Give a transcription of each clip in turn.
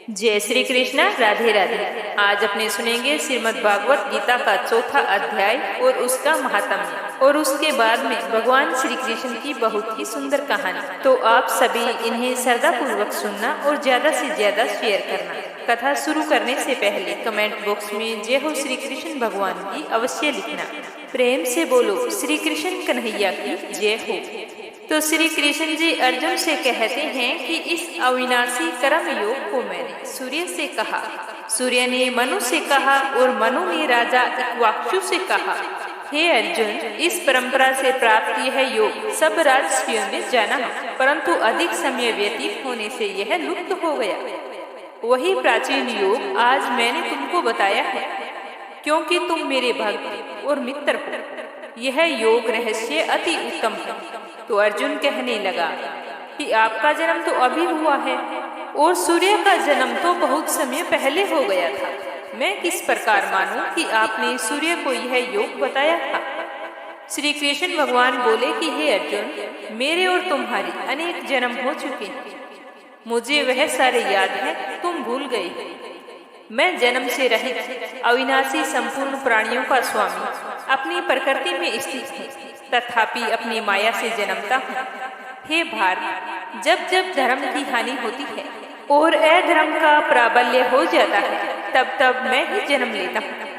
जय श्री कृष्ण। राधे राधे। आज अपने सुनेंगे श्रीमद् भागवत गीता का चौथा अध्याय और उसका महात्म्य, और उसके बाद में भगवान श्री कृष्ण की बहुत ही सुंदर कहानी। तो आप सभी इन्हें श्रद्धा पूर्वक सुनना और ज्यादा से ज्यादा शेयर करना। कथा शुरू करने से पहले कमेंट बॉक्स में जय हो श्री कृष्ण भगवान की अवश्य लिखना। प्रेम से बोलो श्री कृष्ण कन्हैया की जय हो। तो श्री कृष्ण जी अर्जुन से कहते हैं कि इस अविनाशी कर्म योग को मैंने सूर्य से कहा, सूर्य ने मनु से कहा और मनु ने राजा इक्ष्वाकु से कहा। हे अर्जुन, इस परंपरा से प्राप्त यह योग सब राजर्षियों ने जाना, परंतु अधिक समय व्यतीत होने से यह लुप्त हो गया। वही प्राचीन योग आज मैंने तुमको बताया है, क्योंकि तुम मेरे भक्त और मित्र हो। यह योग रहस्य अति उत्तम है। तो अर्जुन कहने लगा कि आपका जन्म तो अभी हुआ है और सूर्य का जन्म तो बहुत समय पहले हो गया था। मैं किस प्रकार मानूं कि आपने सूर्य को यह योग बताया था। श्री कृष्ण भगवान बोले कि हे अर्जुन, मेरे और तुम्हारी अनेक जन्म हो चुके हैं। मुझे वह सारे याद है, तुम भूल गए। मैं जन्म से रहित अविनाशी संपूर्ण प्राणियों का स्वामी अपनी प्रकृति में स्थित हूँ, तथापि अपनी माया से जन्मता हूँ। हे भारत, जब जब धर्म की हानि होती है और अधर्म का प्राबल्य हो जाता है, तब तब मैं ही जन्म लेता हूँ।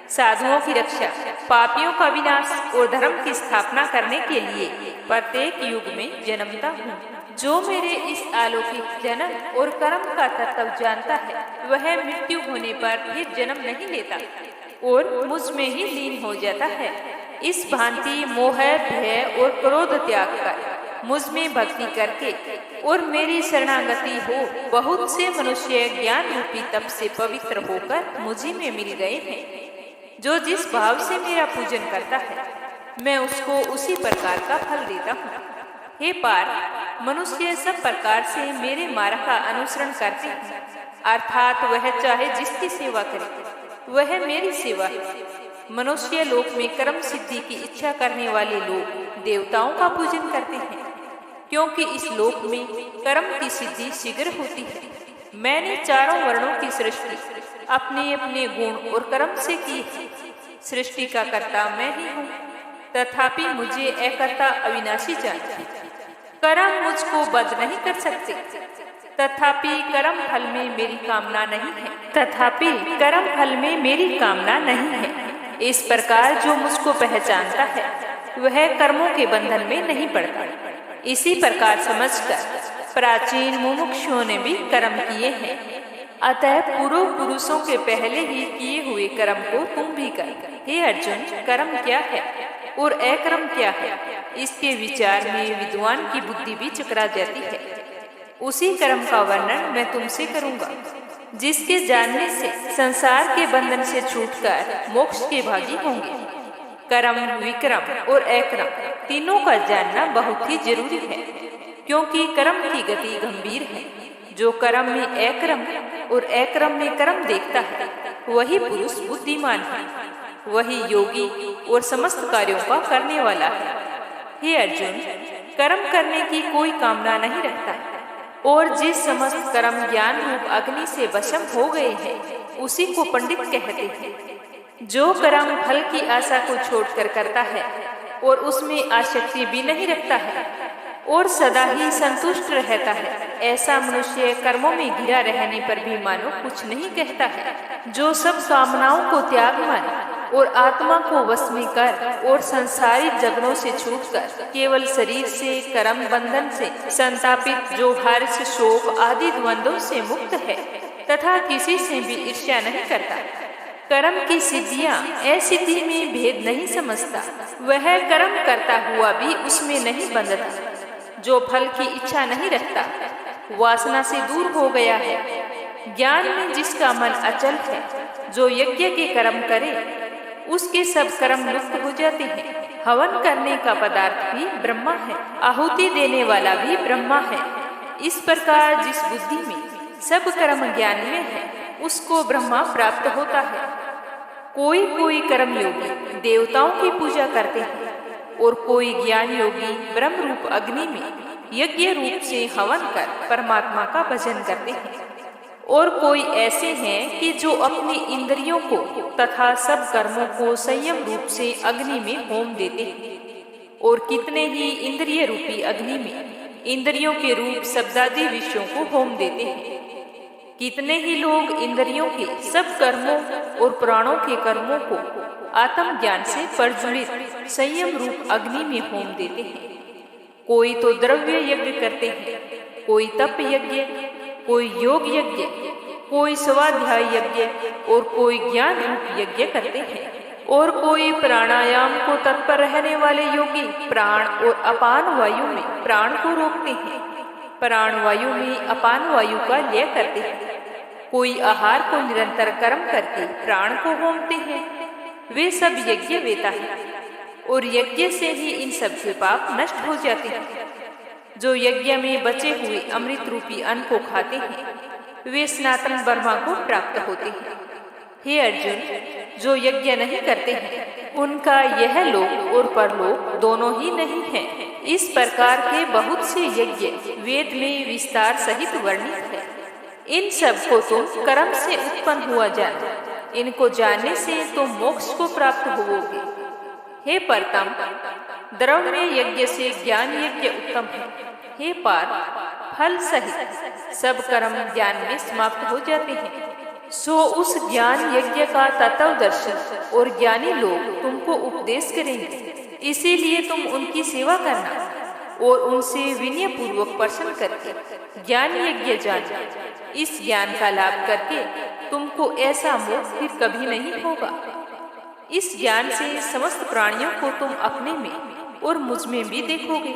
साधुओं की रक्षा, पापियों का विनाश और धर्म की स्थापना करने के लिए प्रत्येक युग में जन्मता हूँ। जो मेरे इस अलौकिक जन्म और कर्म का तत्व जानता है, वह मृत्यु होने पर फिर जन्म नहीं लेता और मुझ में ही लीन हो जाता है। इस भांति मोह, भय और क्रोध त्याग कर मुझ में भक्ति करके और मेरी शरणागति हो, बहुत से मनुष्य ज्ञान रूपी तप से पवित्र होकर मुझी में मिल गए हैं। जो जिस भाव से मेरा पूजन करता है, मैं उसको उसी प्रकार का फल देता हूँ। हे पार्थ, मनुष्य सब प्रकार से मेरे मार्ग का अनुसरण करते हैं, अर्थात वह चाहे जिसकी सेवा करे वह मेरी सेवा है। मनुष्य लोक में कर्म सिद्धि की इच्छा करने वाले लोग देवताओं का पूजन करते हैं, क्योंकि इस लोक में कर्म की सिद्धि शीघ्र होती है। मैंने चारों वर्णों की सृष्टि अपने अपने गुण और कर्म से की है। सृष्टि का कर्ता मैं ही हूँ, तथापि मुझे अकर्ता अविनाशी जानते हैं। कर्म मुझको बद्ध नहीं कर सकते, तथापि कर्म फल में मेरी कामना नहीं है। इस प्रकार जो मुझको पहचानता है, वह कर्मों के बंधन में नहीं पड़ता। इसी प्रकार समझकर प्राचीन मुमुक्षुओं ने भी कर्म किए हैं। अतः पूर्व पुरुषों के पहले ही किए हुए कर्म को तुम भी कर। हे अर्जुन, कर्म क्या है और अकर्म क्या है, इसके विचार में विद्वान की बुद्धि भी चकरा जाती है। उसी कर्म का वर्णन मैं तुमसे करूंगा, जिसके जानने से संसार के बंधन से छूटकर मोक्ष के भागी होंगे। कर्म, विक्रम और अकर्म तीनों का जानना बहुत ही जरूरी है, क्योंकि कर्म की गति गंभीर है। जो कर्म में अकर्म और अकर्म में कर्म देखता है, वही पुरुष बुद्धिमान है, वही योगी और समस्त कार्यों का करने वाला है। हे अर्जुन, कर्म करने की कोई कामना नहीं रखता, और जिस समस्त कर्म ज्ञान रूप अग्नि से वशम हो गए हैं, उसी को पंडित कहते हैं। जो कर्म फल की आशा को छोड़कर करता है और उसमें आसक्ति भी नहीं रखता है और सदा ही संतुष्ट रहता है, ऐसा मनुष्य कर्मों में घिरा रहने पर भी मानो कुछ नहीं कहता है। जो सब कामनाओं को त्याग मन और आत्मा को वश में कर और संसारिक जगनों से छूटकर केवल शरीर से, कर्म बंधन से संतापित, जो हर्ष, शोक आदि द्वंद्वों से मुक्त है तथा किसी से भी ईर्ष्या नहीं करता, कर्म की सिद्धियां असिद्धि में भेद नहीं समझता, वह कर्म करता हुआ भी उसमें नहीं बंधता। जो फल की इच्छा नहीं रखता, वासना से दूर हो गया है, ज्ञान में जिसका मन अचल है, जो यज्ञ के कर्म करे उसके सब कर्म लुप्त हो जाते हैं। हवन करने का पदार्थ भी ब्रह्मा है, आहुति देने वाला भी ब्रह्मा है। इस प्रकार जिस बुद्धि में सब कर्म ज्ञान में है, उसको ब्रह्मा प्राप्त होता है। कोई कोई कर्म योगी देवताओं की पूजा करते हैं और कोई ज्ञान योगी ब्रह्म रूप अग्नि में यज्ञ रूप से हवन कर परमात्मा का भजन करते हैं। और कोई ऐसे हैं कि जो अपनी इंद्रियों को तथा सब कर्मों को संयम रूप से अग्नि में होम देते हैं। और कितने ही इंद्रिय रूपी अग्नि में इंद्रियों के रूप शब्दादि विषयों को होम देते हैं। कितने ही लोग इंद्रियों के सब कर्मों और प्राणों के कर्मों को आत्मज्ञान से प्रज्वलित संयम रूप अग्नि में होम देते हैं। कोई तो द्रव्य यज्ञ करते हैं, कोई तप यज्ञ, कोई योग यज्ञ, कोई स्वाध्याय यज्ञ और कोई ज्ञान रूप यज्ञ करते हैं। और कोई प्राणायाम को तत्पर रहने वाले योगी प्राण और अपान वायु में प्राण को रोकते हैं, प्राण वायु में अपान वायु का लय करते हैं। कोई आहार को निरंतर कर्म करके प्राण को होमते हैं। वे सब यज्ञ वेता है और यज्ञ से ही इन सब के पाप नष्ट हो जाते हैं। जो यज्ञ में बचे हुए अमृत रूपी अन्न को खाते हैं वे सनातन ब्रह्मा को प्राप्त होते हैं। हे अर्जुन, जो यज्ञ नहीं करते हैं उनका यह लोक और परलोक दोनों ही नहीं है। इस प्रकार के बहुत से यज्ञ वेद में विस्तार सहित वर्णित है। इन सब को तुम कर्म से उत्पन्न हुआ जानो, इनको जानने से तुम मोक्ष को प्राप्त होवोगे। हे परतम, द्रव्य यज्ञ से ज्ञान यज्ञ उत्तम है। हे पार, फल सहित सब कर्म ज्ञान में समाप्त हो जाते हैं। सो उस ज्ञान यज्ञ का तत्व दर्शन और ज्ञानी लोग तुमको उपदेश करेंगे। इसीलिए तुम उनकी सेवा करना और उनसे विनय पूर्वक प्रश्न करके ज्ञान यज्ञ जानो। इस ज्ञान का लाभ करके तुमको ऐसा मोह फिर कभी नहीं होगा। इस ज्ञान से समस्त प्राणियों को तुम अपने में और मुझ में भी देखोगे।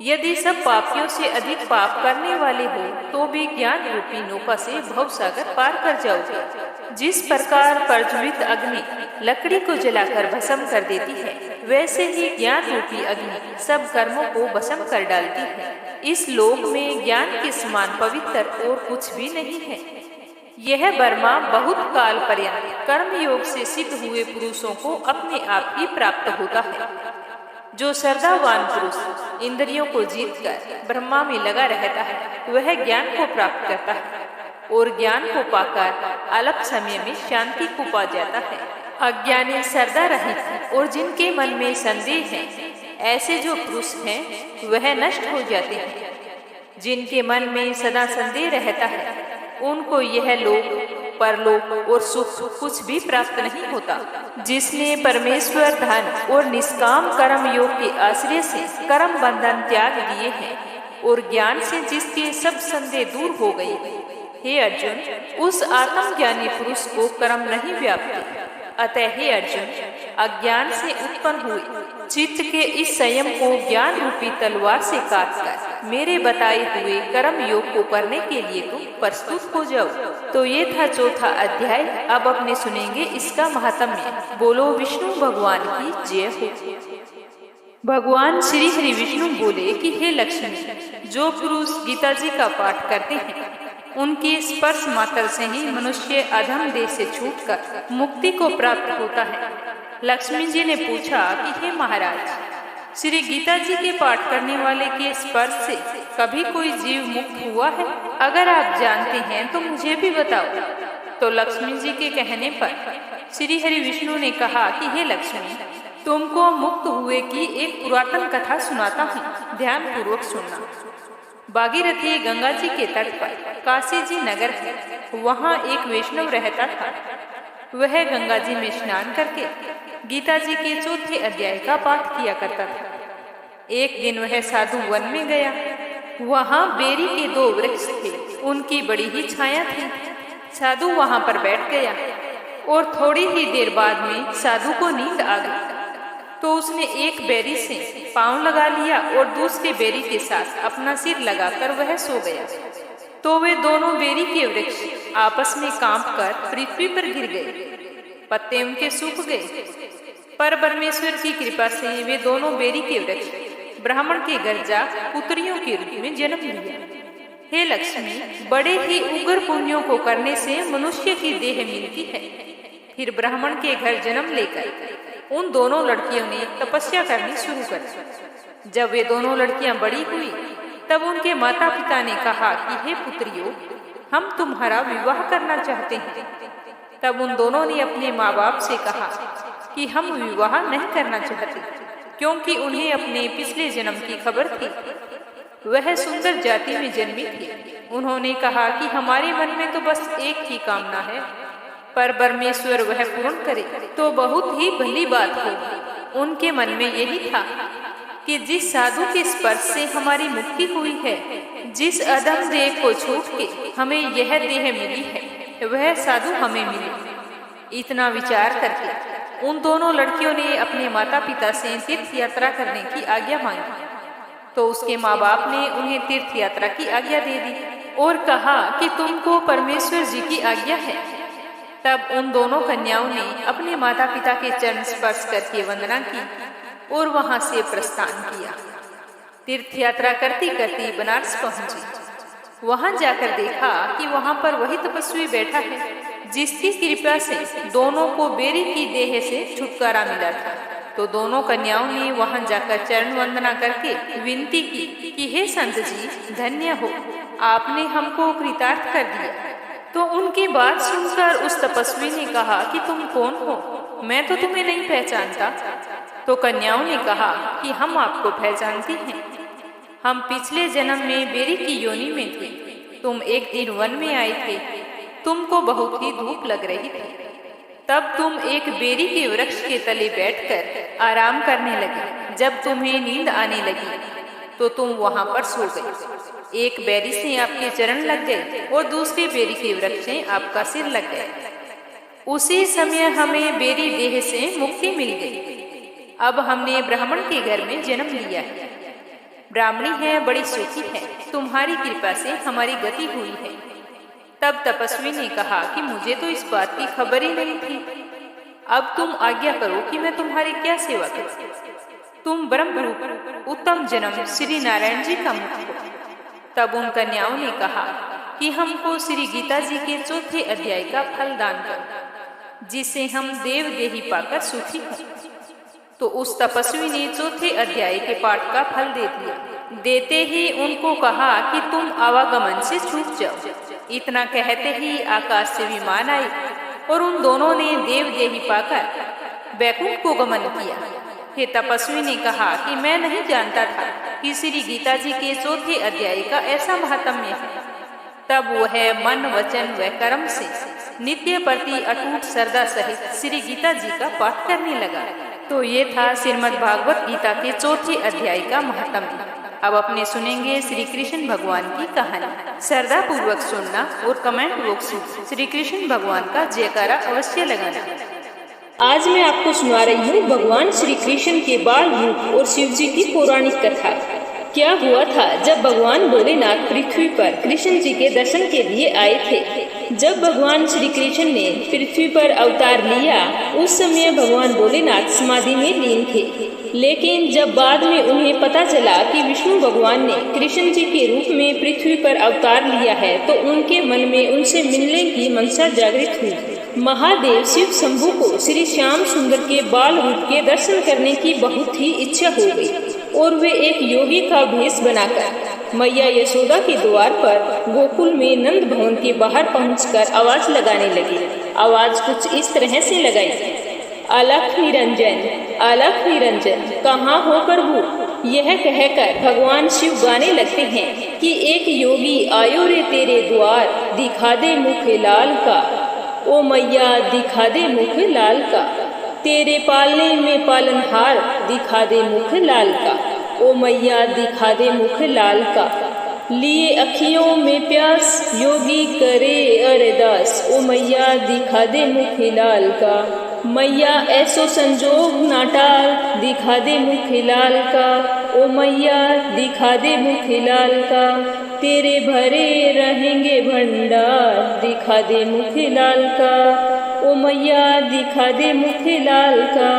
यदि सब पापियों से अधिक पाप करने वाले हो तो भी ज्ञान रूपी नौका से भवसागर पार कर जाओगे। जिस प्रकार प्रज्वलित अग्नि लकड़ी को जलाकर भस्म कर देती है, वैसे ही ज्ञान रूपी अग्नि सब कर्मों को भस्म कर डालती है। इस लोक में ज्ञान के समान पवित्र और कुछ भी नहीं है। यह ब्रह्मा बहुत काल पर्यंत कर्म योग से सिद्ध हुए पुरुषों को अपने आप ही प्राप्त होता है। जो श्रद्धावान पुरुष इंद्रियों को जीतकर ब्रह्मा में लगा रहता है वह ज्ञान को प्राप्त करता है और ज्ञान को पाकर अल्प समय में शांति को पा जाता है। अज्ञानी श्रद्धा रहित और जिनके मन में संदेह है, ऐसे जो पुरुष हैं वह नष्ट हो जाते हैं। जिनके मन में सदा संदेह रहता है उनको यह लोक परलोक और सुख कुछ भी प्राप्त नहीं होता। जिसने परमेश्वर धन और निष्काम कर्म योग के आश्रय से कर्म बंधन त्याग दिए हैं और ज्ञान से जिसके सब संदेह दूर हो गए, हे अर्जुन, उस आत्मज्ञानी पुरुष को कर्म नहीं व्याप्त। अतः हे अर्जुन, अज्ञान से उत्पन्न हुए चित्त के इस संयम को ज्ञान रूपी तलवार से काटकर मेरे बताए हुए कर्म योग को करने के लिए तुम प्रस्तुत हो जाओ। तो ये था चौथा अध्याय। अब अपने सुनेंगे इसका महात्म्य। बोलो विष्णु भगवान की जय हो। भगवान श्री हरि विष्णु बोले कि हे लक्ष्मी, जो पुरुष गीता जी का पाठ करते हैं उनके स्पर्श मात्र से ही मनुष्य अधम देह से छूटकर मुक्ति को प्राप्त होता है। लक्ष्मी जी ने पूछा कि हे महाराज, श्री गीता जी के पाठ करने वाले के स्पर्श से कभी कोई जीव मुक्त हुआ है? अगर आप जानते हैं तो मुझे भी बताओ। तो लक्ष्मी जी के कहने पर श्री हरि विष्णु ने कहा कि हे लक्ष्मी, तुमको मुक्त हुए की एक पुरातन कथा सुनाता हूँ, ध्यान पूर्वक सुनना। भागीरथी गंगा जी के तट पर काशी जी नगर है। वहाँ एक वैष्णव रहता था। वह गंगा जी में स्नान करके गीता जी के चौथे अध्याय का पाठ किया करता था। एक दिन वह साधु वन में गया। वहाँ बेरी के 2 वृक्ष थे, उनकी बड़ी ही छाया थी। साधु वहाँ पर बैठ गया और थोड़ी ही देर बाद में साधु को नींद आ गई। तो उसने एक बेरी से पांव लगा लिया और दूसरी बेरी के साथ अपना सिर लगाकर वह सो गया। तो वे दोनों बेरी के वृक्ष आपस में कांपकर पृथ्वी पर गिर गए। पत्ते उनके सूख गए। पर परमेश्वर की कृपा से वे दोनों बेरी के वृक्ष ब्राह्मण के घर जा पुत्रियों के रूप में जन्म लिया। हे लक्ष्मी, बड़े ही उग्र पुण्यों को करने से मनुष्य की देह मिलती है। फिर ब्राह्मण के घर जन्म लेकर उन दोनों लड़कियों ने तपस्या करनी शुरू कर दी। जब वे दोनों लड़कियां बड़ी हुई तब उनके माता पिता ने कहा कि हे पुत्रियों, हम तुम्हारा विवाह करना चाहते हैं। तब उन दोनों ने अपने माँ बाप से कहा कि हम विवाह नहीं करना चाहते, क्योंकि उन्हें अपने पिछले जन्म की खबर थी। वह सुंदर जाति में जन्मी थी। उन्होंने कहा कि हमारे मन में तो बस एक ही कामना है, पर परमेश्वर वह पूर्ण करे तो बहुत ही भली बात हो। उनके मन में यही था कि जिस साधु के स्पर्श से हमारी मुक्ति हुई है, जिस अधम देह को छूट के हमें यह देह मिली है, वह साधु हमें मिले। इतना विचार करके उन दोनों लड़कियों ने अपने माता पिता से तीर्थ यात्रा करने की आज्ञा मांगी। तो उसके माँ बाप ने उन्हें तीर्थ यात्रा की आज्ञा दे दी और कहा कि तुमको परमेश्वर जी की आज्ञा है। तब उन दोनों कन्याओं ने अपने माता पिता के चरण स्पर्श करके वंदना की और वहां से प्रस्थान किया। तीर्थ यात्रा करती करती बनारस पहुंची। वहां जाकर देखा कि वहां पर वही तपस्वी बैठा है जिसकी कृपा से दोनों को बेरी की देह से छुटकारा मिला था। तो दोनों कन्याओं ने वहां जाकर चरण वंदना करके विनती की कि हे संत जी, धन्य हो, आपने हमको कृतार्थ कर दिया। तो उनकी बात सुनकर उस तपस्वी ने कहा कि तुम कौन हो, मैं तो तुम्हें नहीं पहचानता। तो कन्याओं ने कहा कि हम आपको पहचानती हैं। हम पिछले जन्म में बेरी की योनि में थे। तुम एक दिन वन में आए थे। तुमको बहुत ही धूप लग रही थी। तब तुम एक बेरी के वृक्ष के तले बैठकर आराम करने लगे। जब तुम्हें नींद आने लगी तो तुम वहां पर सो गए। एक बेरी से आपके चरण लग गए और दूसरे बेरी के वृक्ष से आपका सिर लग गया। उसी समय हमें बेरी देह से मुक्ति मिल गई। अब हमने ब्राह्मण के घर में जन्म लिया है। ब्राह्मणी है, बड़ी सुखी है। तुम्हारी कृपा से हमारी गति हुई है। तब तपस्वी ने कहा कि मुझे तो इस बात की खबर ही नहीं थी। अब तुम आज्ञा करो कि मैं तुम्हारी क्या सेवा करूं। तुम ब्रह्म रूप उत्तम जन्म श्री नारायण जी का मुख हो। तब उन कन्याओं ने कहा कि हमको श्री गीता जी के 4थे अध्याय का फल दान करो, जिससे हम देव देही पाकर सुखी हों। तो उस तपस्वी ने 4थे अध्याय के पाठ का फल दे दिया। देते ही उनको कहा कि तुम आवागमन से छूट जाओ। इतना कहते ही आकाश से विमान आई और उन दोनों ने देव देही पाकर बैकुंठ को गमन किया। हे तपस्वी ने कहा कि मैं नहीं जानता था कि श्री गीता जी के 4थे अध्याय का ऐसा महात्म्य है। तब वह मन वचन व कर्म से नित्य प्रति अटूट श्रद्धा सहित श्री गीता जी का पाठ करने लगा। तो ये था श्रीमद् भागवत गीता के 4थे अध्याय का महात्म्य। अब अपने सुनेंगे श्री कृष्ण भगवान की कहानी। श्रद्धा पूर्वक सुनना और कमेंट बॉक्स में श्री कृष्ण भगवान का जयकारा अवश्य लगाना। आज मैं आपको सुना रही हूँ भगवान श्री कृष्ण के बाल रूप और शिव जी की पौराणिक कथा। क्या हुआ था जब भगवान भोलेनाथ पृथ्वी पर कृष्ण जी के दर्शन के लिए आए थे। जब भगवान श्री कृष्ण ने पृथ्वी पर अवतार लिया, उस समय भगवान भोलेनाथ समाधि में लीन थे। लेकिन जब बाद में उन्हें पता चला कि विष्णु भगवान ने कृष्ण जी के रूप में पृथ्वी पर अवतार लिया है, तो उनके मन में उनसे मिलने की मनसा जागृत हुई। महादेव शिव शंभु को श्री श्याम सुंदर के बाल रूप के दर्शन करने की बहुत ही इच्छा हो गई और वे एक योगी का भेष बनाकर मैया यशोदा के द्वार पर गोकुल में नंद भवन के बाहर पहुंचकर आवाज लगाने लगे। आवाज कुछ इस तरह से लगाई, अलख निरंजन, अलख निरंजन, कहाँ हो प्रभु। यह कहकर भगवान शिव गाने लगते हैं कि एक योगी आयो रे तेरे द्वार, दिखा दे मुख लाल का, ओ मैया दिखा दे मुख लाल का, तेरे पालने में पालनहार, दिखा दे मुख लाल का, ओ मैया दिखा दे मुख लाल का। लिए अखियों में प्यास योगी करे अरदास, ओ मैया दिखा दे मुख लाल का, मैया ऐसो संजोग नाटाल, दिखा दे मुख लाल का, ओ मैया दिखा दे मुख लाल का, तेरे भरे रहेंगे भंडार, दिखा दे मुख लाल का, ओ मैया दिखा दे मुख लाल का।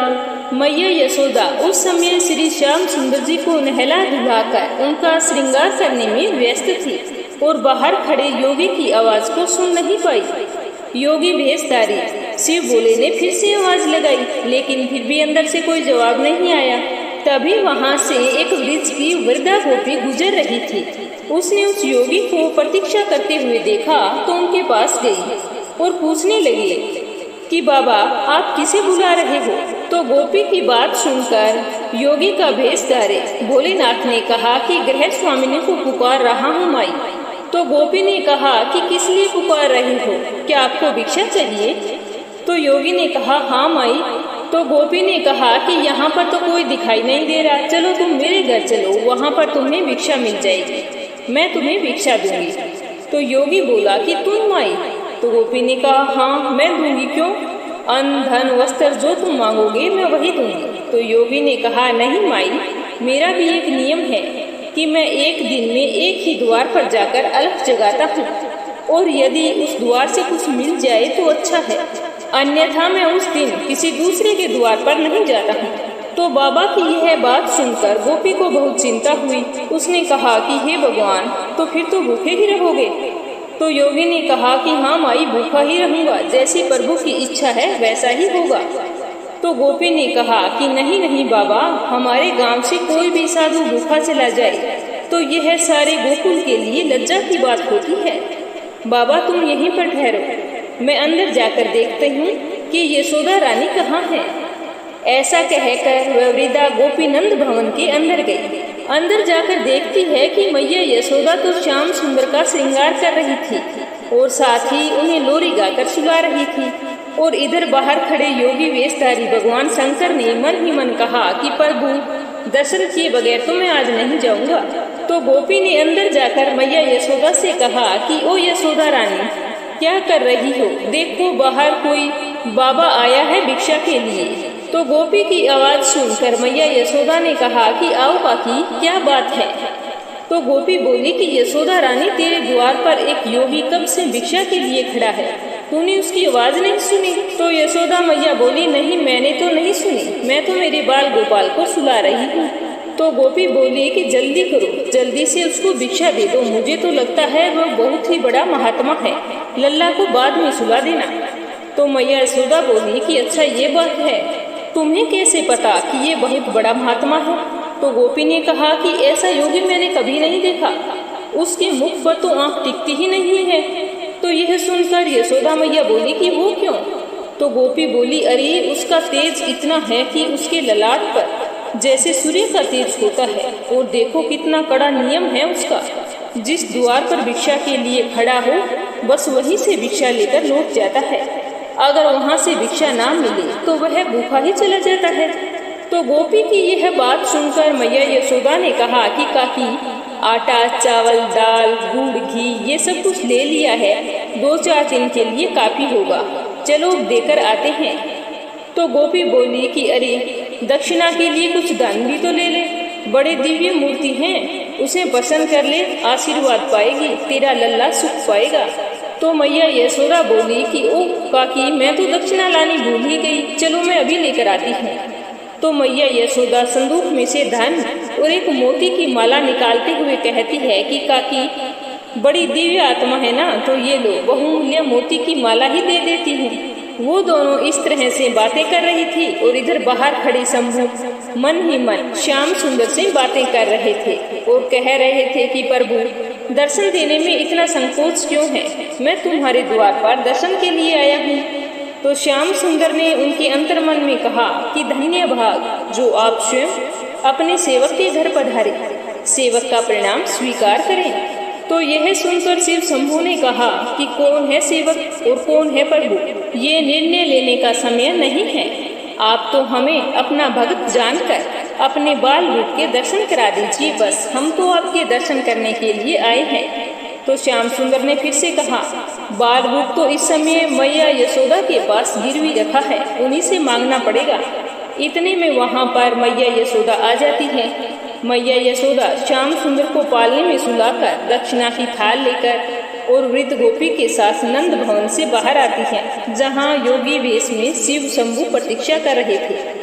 मैया यशोदा उस समय श्री श्याम सुंदर जी को नहला धुलाकर उनका श्रृंगार करने में व्यस्त थी और बाहर खड़े योगी की आवाज को सुन नहीं पाई। योगी भेषधारी शिव भोले ने फिर से आवाज लगाई, लेकिन फिर भी अंदर से कोई जवाब नहीं आया। तभी वहां से एक वृक्ष की वृद्धा गोपी गुजर रही थी। उसने उस योगी को प्रतीक्षा करते हुए देखा तो उनके पास गई और पूछने लगी कि बाबा आप किसे बुला रहे हो। तो गोपी की बात सुनकर योगी का भेष धारे भोलेनाथ ने कहा कि गृह स्वामिनी को पुकार रहा हूँ माई। तो गोपी ने कहा कि किस लिए पुकार रहे हो, क्या आपको भिक्षा चाहिए? तो योगी ने कहा हाँ माई। तो गोपी ने कहा कि यहाँ पर तो कोई दिखाई नहीं दे रहा, चलो तुम मेरे घर चलो, वहाँ पर तुम्हें भिक्षा मिल जाएगी, मैं तुम्हें भिक्षा दूंगी। तो योगी बोला कि तुम माई? तो गोपी ने कहा हाँ मैं दूंगी, क्यों? अन्न धन वस्त्र जो तुम मांगोगे मैं वही दूंगी। तो योगी ने कहा नहीं माई, मेरा भी एक नियम है कि मैं एक दिन में एक ही द्वार पर जाकर अलग जगाता हूँ, और यदि उस द्वार से कुछ मिल जाए तो अच्छा है, अन्यथा मैं उस दिन किसी दूसरे के द्वार पर नहीं जाता हूँ। तो बाबा की यह बात सुनकर गोपी को बहुत चिंता हुई। उसने कहा कि हे भगवान, तो फिर तो भूखे ही रहोगे? तो योगी ने कहा कि हाँ माई, भूखा ही रहूंगा, जैसी प्रभु की इच्छा है वैसा ही होगा। तो गोपी ने कहा कि नहीं नहीं बाबा, हमारे गांव से कोई भी साधु भूखा चला जाए तो यह सारे गोकुल के लिए लज्जा की बात होती है। बाबा तुम यहीं पर ठहरो, मैं अंदर जाकर देखती हूँ कि यशोदा रानी कहाँ है। ऐसा कहकर वह वृद्धा गोपीनंद भवन के अंदर गई। अंदर जाकर देखती है कि मैया यशोदा तो श्याम सुंदर का श्रृंगार कर रही थी और साथ ही उन्हें लोरी गाकर सुला रही थी। और इधर बाहर खड़े योगी वेशधारी भगवान शंकर ने मन ही मन कहा कि प्रभु दर्शन किए बगैर तो मैं आज नहीं जाऊंगा। तो गोपी ने अंदर जाकर मैया यशोदा से कहा कि ओ यशोदा रानी, क्या कर रही हो? देखो बाहर कोई बाबा आया है भिक्षा के लिए। तो गोपी की आवाज सुनकर मैया यशोदा ने कहा कि आओ काकी, क्या बात है? तो गोपी बोली कि यशोदा रानी, तेरे द्वार पर एक योगी कब से भिक्षा के लिए खड़ा है, तूने उसकी आवाज नहीं सुनी? तो यशोदा मैया बोली नहीं, मैंने तो नहीं सुनी, मैं तो मेरे बाल गोपाल को सुला रही हूँ। तो गोपी बोली कि जल्दी करो, जल्दी से उसको भिक्षा दे दो, मुझे तो लगता है वह बहुत ही बड़ा महात्मा है, लल्ला को बाद में सुला देना। तो मैया यशोदा बोली कि अच्छा ये बात है, तुम्हें कैसे पता कि ये बहुत बड़ा महात्मा है? तो गोपी ने कहा कि ऐसा योगी मैंने कभी नहीं देखा, उसके मुख पर तो आंख टिकती ही नहीं है। तो यह सुनकर यशोदा मैया बोली कि वो क्यों? तो गोपी बोली अरे उसका तेज इतना है कि उसके ललाट पर जैसे सूर्य का तेज होता है, और देखो कितना कड़ा नियम है उसका, जिस द्वार पर भिक्षा के लिए खड़ा हो बस वहीं से भिक्षा लेकर लौट जाता है, अगर वहाँ से भिक्षा ना मिले तो वह भूखा ही चला जाता है। तो गोपी की यह बात सुनकर मैया यशोदा ने कहा कि काकी, आटा चावल दाल गुड़ घी ये सब कुछ ले लिया है, 2-4 दिन के लिए काफी होगा, चलो देकर आते हैं। तो गोपी बोली कि अरे दक्षिणा के लिए कुछ दान भी तो ले ले, बड़े दिव्य मूर्ति हैं, उसे पसंद कर ले, आशीर्वाद पाएगी, तेरा लल्ला सुख पाएगा। तो मैया यशोदा बोली कि ओ काकी, मैं तो दक्षिणा लानी भूल ही गई, चलो मैं अभी लेकर आती हूँ। तो मैया यशोदा संदूक में से धन और एक मोती की माला निकालते हुए कहती है कि काकी बड़ी दिव्य आत्मा है ना, तो ये लो बहुमूल्य मोती की माला ही दे देती हूँ। वो दोनों इस तरह से बातें कर रही थी और इधर बाहर खड़े शंभू मन ही मन श्याम सुंदर से बातें कर रहे थे और कह रहे थे कि प्रभु दर्शन देने में इतना संकोच क्यों है, मैं तुम्हारे द्वार पर दर्शन के लिए आया हूँ। तो श्याम सुंदर ने उनके अंतर्मन में कहा कि धन्य भाग जो आप स्वयं अपने सेवक के घर पधारे, सेवक का प्रणाम स्वीकार करें। तो यह सुनकर शिव शंभू ने कहा कि कौन है सेवक और कौन है प्रभु, ये निर्णय लेने का समय नहीं है, आप तो हमें अपना भक्त जानकर अपने बाल रूप के दर्शन करा दीजिए, बस हम तो आपके दर्शन करने के लिए आए हैं। तो श्याम सुंदर ने फिर से कहा, बाल रूप तो इस समय मैया यशोदा के पास गिरवी रखा है, उन्हीं से मांगना पड़ेगा। इतने में वहाँ पर मैया यशोदा आ जाती है। मैया यशोदा श्याम सुंदर को पालने में सुलाकर दक्षिणा की थाल लेकर और वृद्ध गोपी के साथ नंद भवन से बाहर आती है, जहाँ योगी वेश में शिव शंभू प्रतीक्षा कर रहे थे।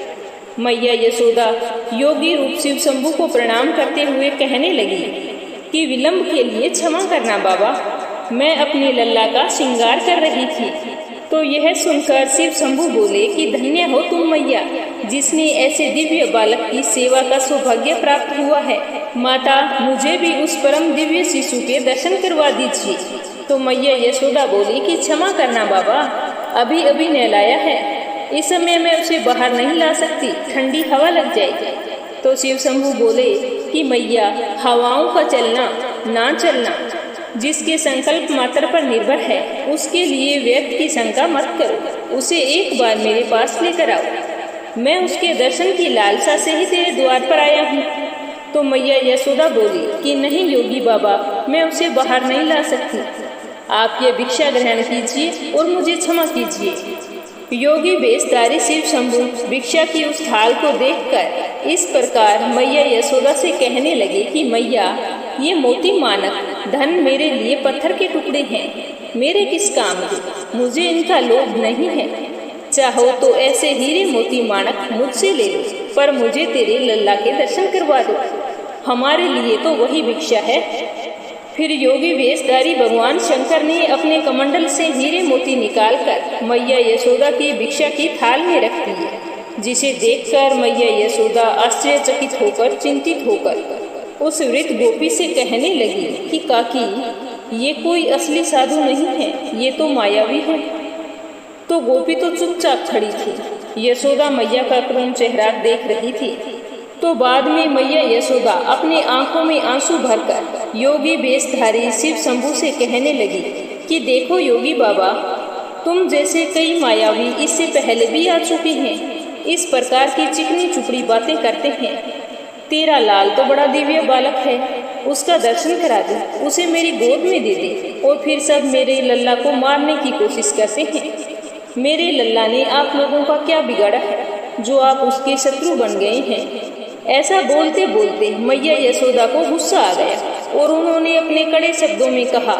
मैया यशोदा योगी रूप शिव शंभू को प्रणाम करते हुए कहने लगी कि विलंब के लिए क्षमा करना बाबा, मैं अपने लल्ला का श्रृंगार कर रही थी। तो यह सुनकर शिव शंभू बोले कि धन्य हो तुम मैया, जिसने ऐसे दिव्य बालक की सेवा का सौभाग्य प्राप्त हुआ है। माता, मुझे भी उस परम दिव्य शिशु के दर्शन करवा दीजिए। तो मैया यशोदा बोली कि क्षमा करना बाबा, अभी अभी नहलाया है, इस समय मैं उसे बाहर नहीं ला सकती, ठंडी हवा लग जाएगी। तो शिव शंभू बोले कि मैया, हवाओं का चलना ना चलना जिसके संकल्प मात्र पर निर्भर है, उसके लिए व्यर्थ की शंका मत करो, उसे एक बार मेरे पास लेकर आओ। मैं उसके दर्शन की लालसा से ही तेरे द्वार पर आया हूँ। तो मैया यशोदा बोली कि नहीं योगी बाबा, मैं उसे बाहर नहीं ला सकती, आप ये भिक्षा ग्रहण कीजिए और मुझे क्षमा कीजिए। योगी वेशधारी शिव शंभू भिक्षा की उस थाल को देखकर इस प्रकार मैया यशोदा से कहने लगे कि मैया, ये मोती मानक धन मेरे लिए पत्थर के टुकड़े हैं, मेरे किस काम के, मुझे इनका लोभ नहीं है। चाहो तो ऐसे हीरे मोती मानक मुझसे ले लो, पर मुझे तेरे लल्ला के दर्शन करवा दो, हमारे लिए तो वही भिक्षा है। फिर योगी वेशधारी भगवान शंकर ने अपने कमंडल से हीरे मोती निकालकर मैया यशोदा की भिक्षा की थाल में रख दिए, जिसे देखकर मैया यशोदा आश्चर्यचकित होकर चिंतित होकर उस वृद्ध गोपी से कहने लगी कि काकी, ये कोई असली साधु नहीं है, ये तो मायावी है। तो गोपी तो चुपचाप खड़ी थी, यशोदा मैया का करुण चेहरा देख रही थी। तो बाद में मैया यशोदा अपने आंखों में आंसू भरकर योगी वेशधारी शिव शंभू से कहने लगी कि देखो योगी बाबा, तुम जैसे कई मायावी इससे पहले भी आ चुके हैं, इस प्रकार की चिकनी चुपड़ी बातें करते हैं। तेरा लाल तो बड़ा दिव्य बालक है, उसका दर्शन करा दे, उसे मेरी गोद में दे दे। और फिर सब मेरे लल्ला को मारने की कोशिश करते हैं। मेरे लल्ला ने आप लोगों का क्या बिगाड़ा है जो आप उसके शत्रु बन गए हैं। ऐसा बोलते बोलते मैया यशोदा को गुस्सा आ गया और उन्होंने अपने कड़े शब्दों में कहा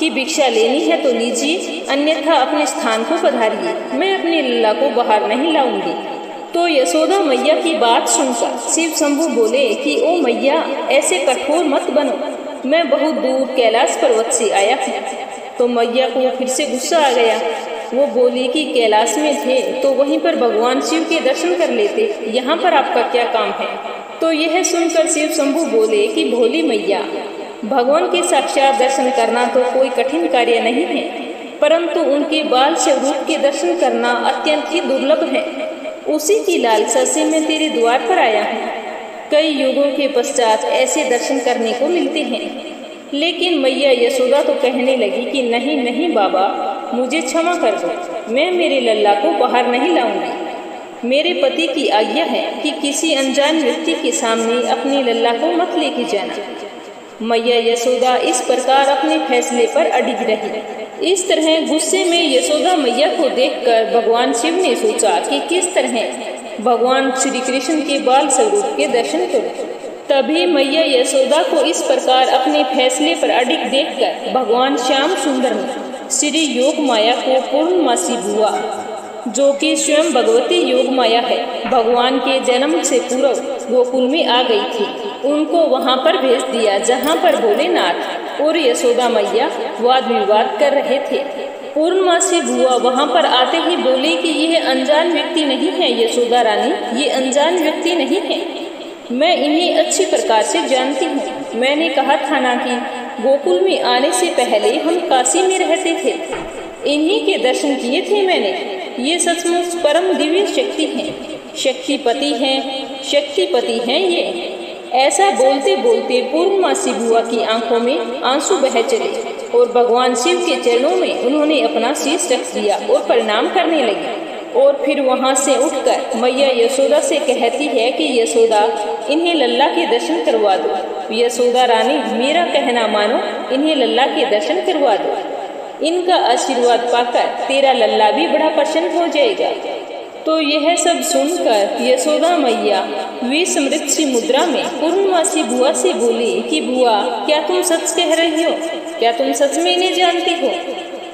कि भिक्षा लेनी है तो लीजिए, अन्यथा अपने स्थान को पधारिए, मैं अपने लल्ला को बाहर नहीं लाऊंगी। तो यशोदा मैया की बात सुनकर शिव शंभू बोले कि ओ मैया, ऐसे कठोर मत बनो, मैं बहुत दूर कैलाश पर्वत से आया हूँ। तो मैया को फिर से गुस्सा आ गया। वो बोली कि कैलाश में थे तो वहीं पर भगवान शिव के दर्शन कर लेते, यहाँ पर आपका क्या काम है। तो यह सुनकर शिव शंभू बोले कि भोली मैया, भगवान के साक्षात दर्शन करना तो कोई कठिन कार्य नहीं है, परंतु उनके बाल स्वरूप के दर्शन करना अत्यंत ही दुर्लभ है। उसी की लालसा से मैं तेरे द्वार पर आया हूँ। कई युगों के पश्चात ऐसे दर्शन करने को मिलते हैं। लेकिन मैया यशोदा तो कहने लगी कि नहीं नहीं बाबा, मुझे क्षमा कर दो, मैं मेरे लल्ला को बाहर नहीं लाऊंगी। मेरे पति की आज्ञा है कि किसी अनजान व्यक्ति के सामने अपने लल्ला को मत लेके जाना। मैया यशोदा इस प्रकार अपने फैसले पर अडिग रही। इस तरह गुस्से में यशोदा मैया को देखकर भगवान शिव ने सोचा कि किस तरह भगवान श्री कृष्ण के बाल स्वरूप के दर्शन करूं। तभी मैया यशोदा को इस प्रकार अपने फैसले पर अडिग देखकर भगवान श्याम सुंदर ने श्री योग माया को पूर्णमासी बुआ, जो कि स्वयं भगवती योग माया है, भगवान के जन्म से पूर्व गोकुल में आ गई थी, उनको वहां पर भेज दिया जहां पर भोलेनाथ और यशोदा मैया वाद विवाद कर रहे थे। पूर्णमासी बुआ वहां पर आते ही बोली कि यह अनजान व्यक्ति नहीं है यशोदा रानी, ये अनजान व्यक्ति नहीं है, मैं इन्हें अच्छी प्रकार से जानती हूँ। मैंने कहा था ना कि गोकुल में आने से पहले हम काशी में रहते थे, इन्हीं के दर्शन किए थे मैंने। ये सचमुच परम दिव्य शक्ति हैं, शक्तिपति हैं ये। ऐसा बोलते बोलते पूर्णमासी बुआ की आंखों में आंसू बह चले और भगवान शिव के चरणों में उन्होंने अपना शीश रख दिया और प्रणाम करने लगी। और फिर वहां से उठकर मैया यशोदा से कहती है कि यशोदा, इन्हें लल्ला के दर्शन करवा दो। यशोदा रानी, मेरा कहना मानो, इन्हें लल्ला के दर्शन करवा दो। इनका आशीर्वाद पाकर तेरा लल्ला भी बड़ा प्रसन्न हो जाएगा। तो यह सब सुनकर यशोदा मैया विस्मृत सी मुद्रा में पूर्णमासी बुआ से बोली कि बुआ, क्या तुम सच कह रही हो? क्या तुम सच में इन्हें जानती हो?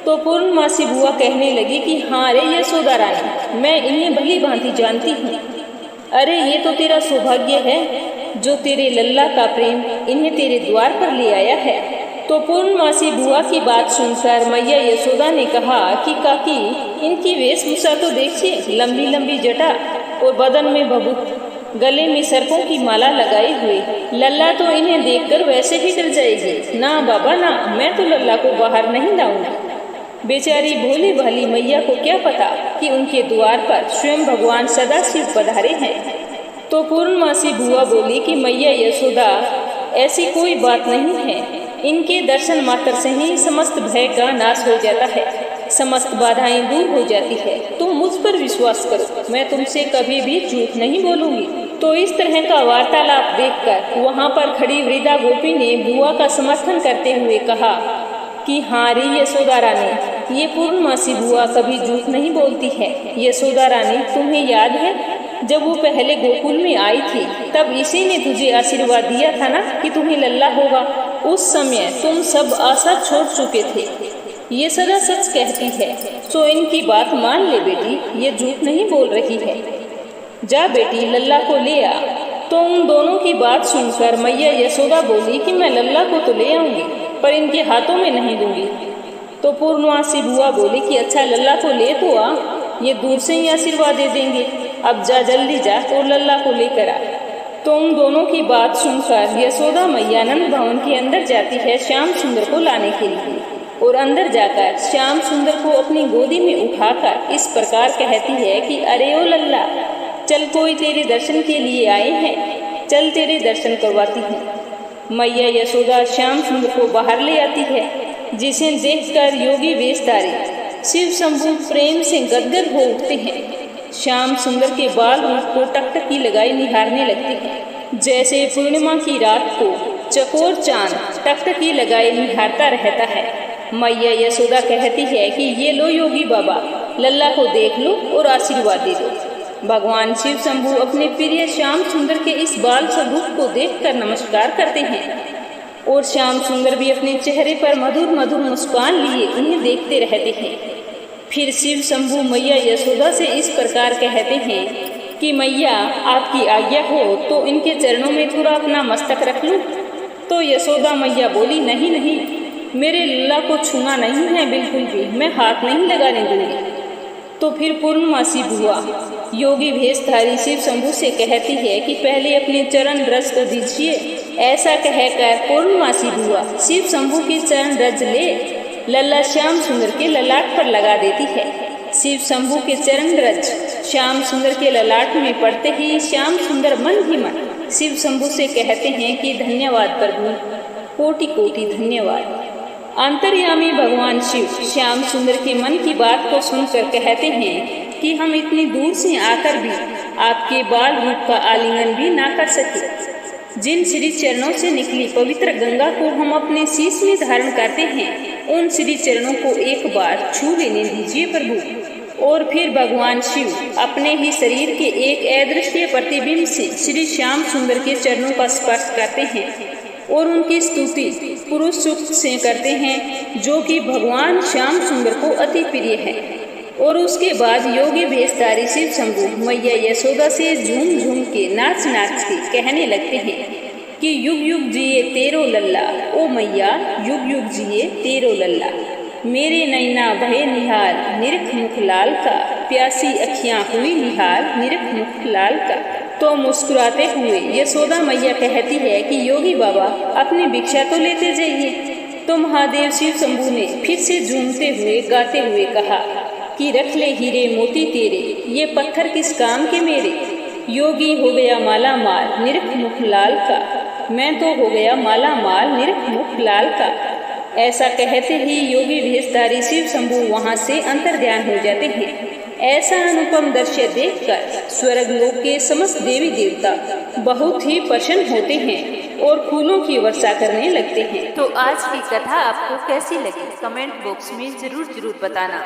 तो पूर्णमासी बुआ कहने लगी कि हाँ रे यशोदा रानी, मैं इन्हें भली भांति जानती हूँ। अरे ये तो तेरा सौभाग्य है जो तेरे लल्ला का प्रेम इन्हें तेरे द्वार पर ले आया है। तो पूर्णमासी बुआ की बात सुनकर मैया यशोदा ने कहा कि काकी, इनकी वेशभूषा तो देखिए, लंबी लंबी जटा और बदन में भभूत, गले में सर्पों की माला लगाए हुए। लल्ला तो इन्हें देखकर वैसे ही डर जाएगी। ना बाबा ना, मैं तो लल्ला को बाहर नहीं लाऊंगी। बेचारी भोली भाली मैया को क्या पता कि उनके द्वार पर स्वयं भगवान सदाशिव पधारे हैं। तो पूर्णमासी बुआ बोली कि मैया यशोदा, ऐसी कोई बात नहीं है। इनके दर्शन मात्र से ही समस्त भय का नाश हो जाता है, समस्त बाधाएं दूर हो जाती है। तुम मुझ पर विश्वास करो, मैं तुमसे कभी भी झूठ नहीं बोलूंगी। तो इस तरह का वार्तालाप देखकर वहाँ पर खड़ी वृद्धा गोपी ने बुआ का समर्थन करते हुए कहा कि हाँ रे यशोदा रानी, ये पूर्णमासी बुआ कभी झूठ नहीं बोलती है। यशोदा रानी, तुम्हें याद है जब वो पहले गोकुल में आई थी, तब इसी ने तुझे आशीर्वाद दिया था ना कि तुम्हें लल्ला होगा। उस समय तुम सब आशा छोड़ चुके थे। ये सदा सच कहती है, सो इनकी बात मान ले बेटी, ये झूठ नहीं बोल रही है। जा बेटी, लल्ला को ले आ। तो उन दोनों की बात सुनकर मैया यशोदा बोली कि मैं लल्ला को तो ले आऊंगी, पर इनके हाथों में नहीं दूंगी। तो पूर्णमासी बुआ बोली कि अच्छा लल्ला को ले तो आ, ये दूर से ही आशीर्वाद दे देंगे। अब जा, जल्दी जा और लल्ला को लेकर आ। तो उन दोनों की बात सुनकर यशोदा मैया नंद भवन के अंदर जाती है श्याम सुंदर को लाने के लिए, और अंदर जाकर श्याम सुंदर को अपनी गोदी में उठाकर इस प्रकार कहती है कि अरे ओ लल्ला, चल कोई तेरे दर्शन के लिए आए हैं, चल तेरे दर्शन करवाती हूँ। मैया यशोदा श्याम सुंदर को बाहर ले आती है, जिसे देखकर योगी वेशधारी शिव शंभु प्रेम से गदगद हो उठते हैं। श्याम सुंदर के बाल रूप को टकटकी लगाई निहारने लगते हैं, जैसे पूर्णिमा की रात को चकोर चांद टकटकी लगाए निहारता रहता है। मैया यशोदा कहती है कि ये लो योगी बाबा, लल्ला को देख लो और आशीर्वाद दे दो। भगवान शिव शंभु अपने प्रिय श्याम सुंदर के इस बाल स्वरूप को देखकर नमस्कार करते हैं, और श्याम सुंदर भी अपने चेहरे पर मधुर मधुर मुस्कान लिए उन्हें देखते रहते हैं। फिर शिव शंभु मैया यशोदा से इस प्रकार कहते हैं कि मैया, आपकी आज्ञा हो तो इनके चरणों में थोड़ा अपना मस्तक रख लूं। तो यशोदा मैया बोली, नहीं नहीं, मेरे लल्ला को छूना नहीं है, बिल्कुल भी मैं हाथ नहीं लगाने दूंगी। तो फिर पूर्णमासी बुआ योगी भेषधारी शिव शंभु से कहती है कि पहले अपने चरण रज को दीजिए। ऐसा कहकर पूर्णमासी बुआ शिव शंभु के चरण रज ले लल्ला श्याम सुंदर के ललाट पर लगा देती है। शिव शंभु के चरण रज श्याम सुंदर के ललाट में पड़ते ही श्याम सुंदर मन ही मन शिव शंभु से कहते हैं कि धन्यवाद प्रभु, कोटि कोटि धन्यवाद। अंतर्यामी भगवान शिव श्याम सुंदर के मन की बात को सुनकर कहते हैं कि हम इतनी दूर से आकर भी आपके बाल रूप का आलिंगन भी ना कर सके। जिन श्री चरणों से निकली पवित्र गंगा को हम अपने शीश में धारण करते हैं, उन श्री चरणों को एक बार छू लेने दीजिए प्रभु। और फिर भगवान शिव अपने ही शरीर के एक अदृश्य प्रतिबिंब से श्री श्याम सुंदर के चरणों का स्पर्श करते हैं और उनकी स्तुति पुरुष सूक्त से करते हैं, जो कि भगवान श्याम सुंदर को अति प्रिय है। और उसके बाद योगी भेषधारी शिव शंभु मैया यशोदा से झूम झूम के नाच नाच के कहने लगते हैं कि युग युग जिए तेरो लल्ला, ओ मैया युग युग जिए तेरो लल्ला। मेरे नैना भय निहार निरख मुख लाल का, प्यासी अखियाँ हुई निहार निरख मुख लाल का। तो मुस्कुराते हुए यशोदा मैया कहती है कि योगी बाबा, अपनी भिक्षा तो लेते जाइए। तो महादेव शिव शंभु ने फिर से झूमते हुए गाते हुए कहा कि रख ले हीरे मोती तेरे, ये पत्थर किस काम के मेरे। योगी हो गया माला माल निरख मुख लाल का, मैं तो हो गया माला माल निरख मुख लाल का। ऐसा कहते ही योगी भेषधारी शिव शंभु वहाँ से अंतर्ध्यान हो जाते हैं। ऐसा अनुपम दृश्य देखकर स्वर्ग लोक के समस्त देवी देवता बहुत ही प्रसन्न होते हैं और फूलों की वर्षा करने लगते हैं। तो आज की कथा आपको कैसी लगी, कमेंट बॉक्स में जरूर बताना।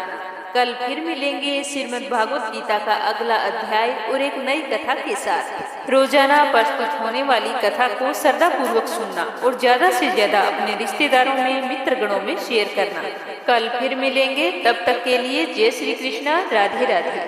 कल फिर मिलेंगे श्रीमद् भागवत गीता का अगला अध्याय और एक नई कथा के साथ। रोजाना प्रस्तुत होने वाली कथा को श्रद्धा पूर्वक सुनना और ज्यादा से ज्यादा अपने रिश्तेदारों में, मित्रगणों में शेयर करना। कल फिर मिलेंगे, तब तक के लिए जय श्री कृष्णा, राधे राधे।